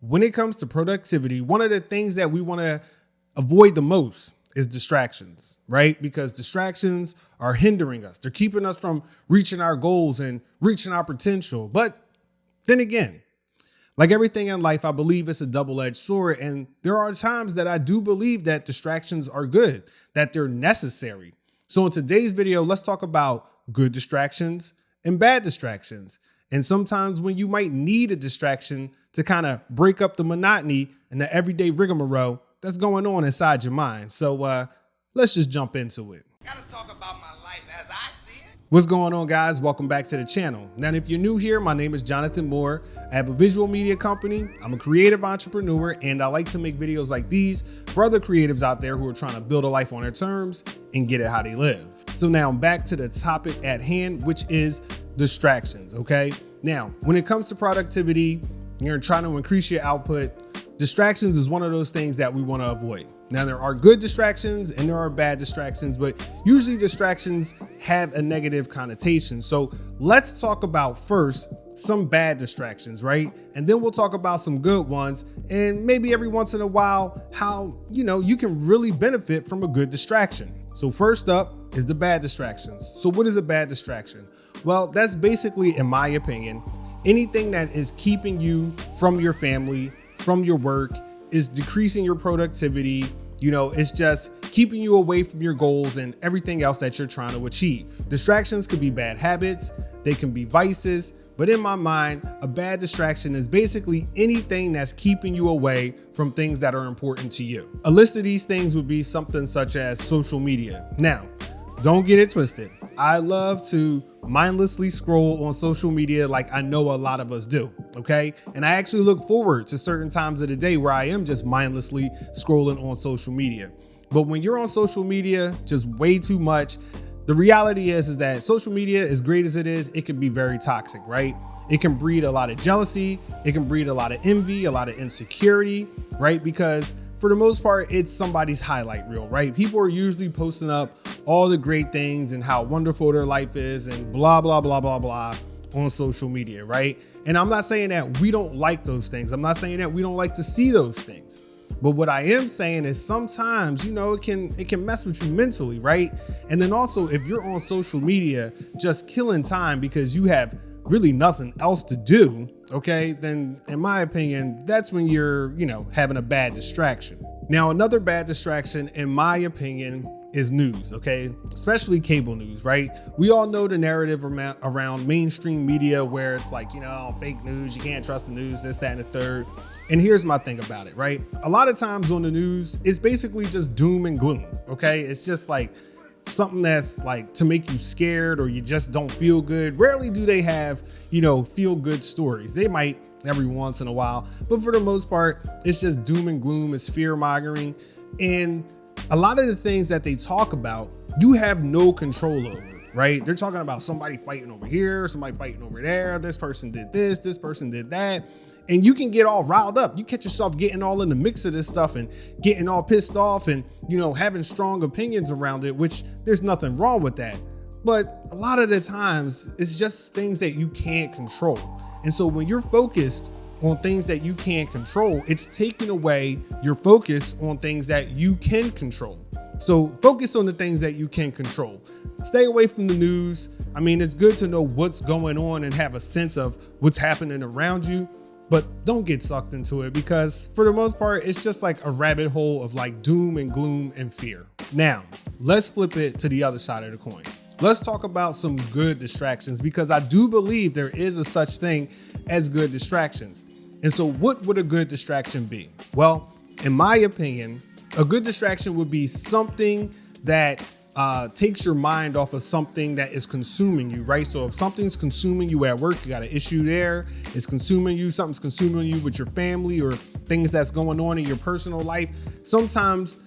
when it comes to productivity, one of the things that we want to avoid the most is distractions, right? Because distractions are hindering us. They're keeping us from reaching our goals and reaching our potential. But then again, like everything in life, I believe it's a double-edged sword. And there are times that I do believe that distractions are good, that they're necessary. So in today's video, let's talk about good distractions and bad distractions. And sometimes when you might need a distraction to kind of break up the monotony and the everyday rigmarole that's going on inside your mind. So let's just jump into it. Gotta talk about my life as I see it. What's going on, guys? Welcome back to the channel. Now, if you're new here, my name is Jonathan Moore. I have a visual media company. I'm a creative entrepreneur, and I like to make videos like these for other creatives out there who are trying to build a life on their terms and get it how they live. So now back to the topic at hand, which is distractions, okay? Now, when it comes to productivity, you're trying to increase your output, distractions is one of those things that we want to avoid. Now, there are good distractions and there are bad distractions, but usually distractions have a negative connotation. So let's talk about first some bad distractions, right? And then we'll talk about some good ones, and maybe every once in a while how, you can really benefit from a good distraction. So first up is the bad distractions. So what is a bad distraction? Well, that's basically, in my opinion, anything that is keeping you from your family, from your work, is decreasing your productivity. It's just keeping you away from your goals and everything else that you're trying to achieve. Distractions could be bad habits, they can be vices, but in my mind, a bad distraction is basically anything that's keeping you away from things that are important to you. A list of these things would be something such as social media. Now, don't get it twisted. I love to mindlessly scroll on social media like I know a lot of us do, okay? And I actually look forward to certain times of the day where I am just mindlessly scrolling on social media. But when you're on social media just way too much, the reality is that social media, as great as it is, it can be very toxic, right? It can breed a lot of jealousy. It can breed a lot of envy, a lot of insecurity, right? Because for the most part, it's somebody's highlight reel, right? People are usually posting up all the great things and how wonderful their life is and blah, blah, blah, blah, blah on social media, right? And I'm not saying that we don't like those things. I'm not saying that we don't like to see those things. But what I am saying is sometimes, it can mess with you mentally, right? And then also, if you're on social media just killing time because you have really nothing else to do, okay, then in my opinion, that's when you're, having a bad distraction. Now, another bad distraction, in my opinion, is news, okay? Especially cable news, right? We all know the narrative around mainstream media where it's like, fake news, you can't trust the news, this, that, and the third. And here's my thing about it, right? A lot of times on the news, it's basically just doom and gloom, okay? It's just like something that's like to make you scared or you just don't feel good. Rarely do they have, feel good stories. They might every once in a while, but for the most part, it's just doom and gloom, it's fear mongering. And a lot of the things that they talk about, you have no control over, right? They're talking about somebody fighting over here, somebody fighting over there. This person did this person did that. And you can get all riled up. You catch yourself getting all in the mix of this stuff and getting all pissed off and, having strong opinions around it, which there's nothing wrong with that. But a lot of the times it's just things that you can't control. And so when you're focused on things that you can't control, it's taking away your focus on things that you can control. So focus on the things that you can control. Stay away from the news. I mean, it's good to know what's going on and have a sense of what's happening around you, but don't get sucked into it because for the most part, it's just like a rabbit hole of like doom and gloom and fear. Now, let's flip it to the other side of the coin. Let's talk about some good distractions because I do believe there is a such thing as good distractions. And so what would a good distraction be? Well, in my opinion, a good distraction would be something that takes your mind off of something that is consuming you, right? So if something's consuming you at work, you got an issue there, it's consuming you, something's consuming you with your family or things that's going on in your personal life. Sometimes,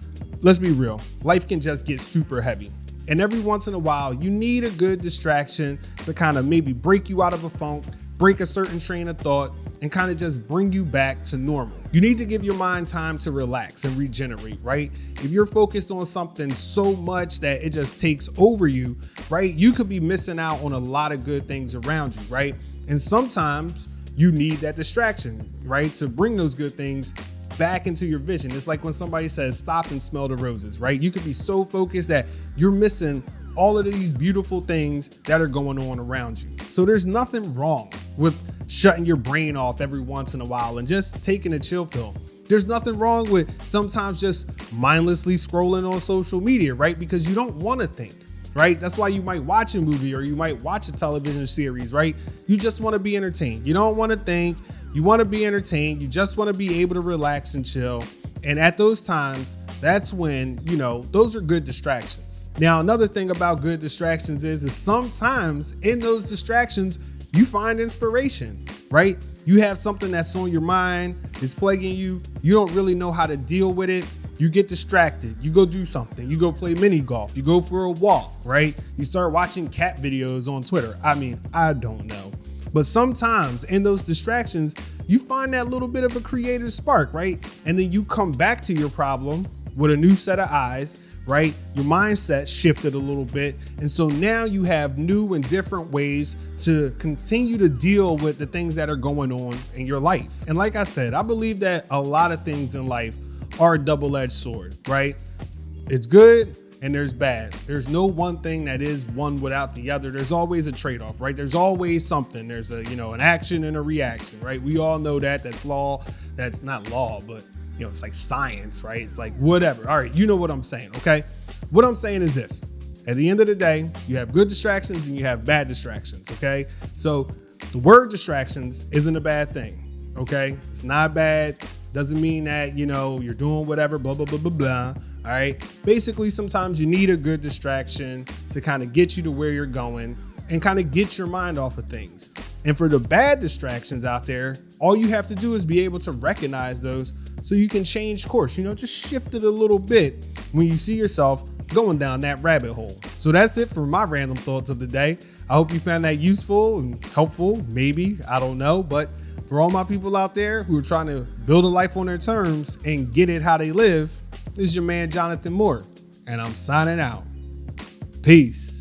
let's be real, life can just get super heavy. And every once in a while, you need a good distraction to kind of maybe break you out of a funk, break a certain train of thought, and kind of just bring you back to normal. You need to give your mind time to relax and regenerate, right? If you're focused on something so much that it just takes over you, right? You could be missing out on a lot of good things around you, right? And sometimes you need that distraction, right? To bring those good things back into your vision. It's like when somebody says, stop and smell the roses, right? You could be so focused that you're missing all of these beautiful things that are going on around you. So there's nothing wrong with shutting your brain off every once in a while and just taking a chill pill. There's nothing wrong with sometimes just mindlessly scrolling on social media, right? Because you don't want to think, right? That's why you might watch a movie or you might watch a television series, right? You just want to be entertained. You don't want to think. You want to be entertained. You just want to be able to relax and chill. And at those times, that's when, those are good distractions. Now, another thing about good distractions is sometimes in those distractions, you find inspiration, right? You have something that's on your mind, it's plaguing you. You don't really know how to deal with it. You get distracted. You go do something. You go play mini golf. You go for a walk, right? You start watching cat videos on Twitter. I don't know. But sometimes in those distractions, you find that little bit of a creative spark, right? And then you come back to your problem with a new set of eyes, right? Your mindset shifted a little bit. And so now you have new and different ways to continue to deal with the things that are going on in your life. And like I said, I believe that a lot of things in life are a double-edged sword, right? It's good and there's bad. There's no one thing that is one without the other. There's always a trade-off, right? There's always something. There's an action and a reaction, right? We all know that. That's law. That's not law, but it's like science, right? It's like whatever. All right, you know what I'm saying, okay? What I'm saying is this. At the end of the day, you have good distractions and you have bad distractions, okay? So the word distractions isn't a bad thing, okay? It's not bad. Doesn't mean that, you're doing whatever, blah, blah, blah, blah, blah. All right. Basically, sometimes you need a good distraction to kind of get you to where you're going and kind of get your mind off of things. And for the bad distractions out there, all you have to do is be able to recognize those so you can change course, just shift it a little bit when you see yourself going down that rabbit hole. So that's it for my random thoughts of the day. I hope you found that useful and helpful. Maybe, I don't know. But for all my people out there who are trying to build a life on their terms and get it how they live, this is your man, Jonathan Moore, and I'm signing out. Peace.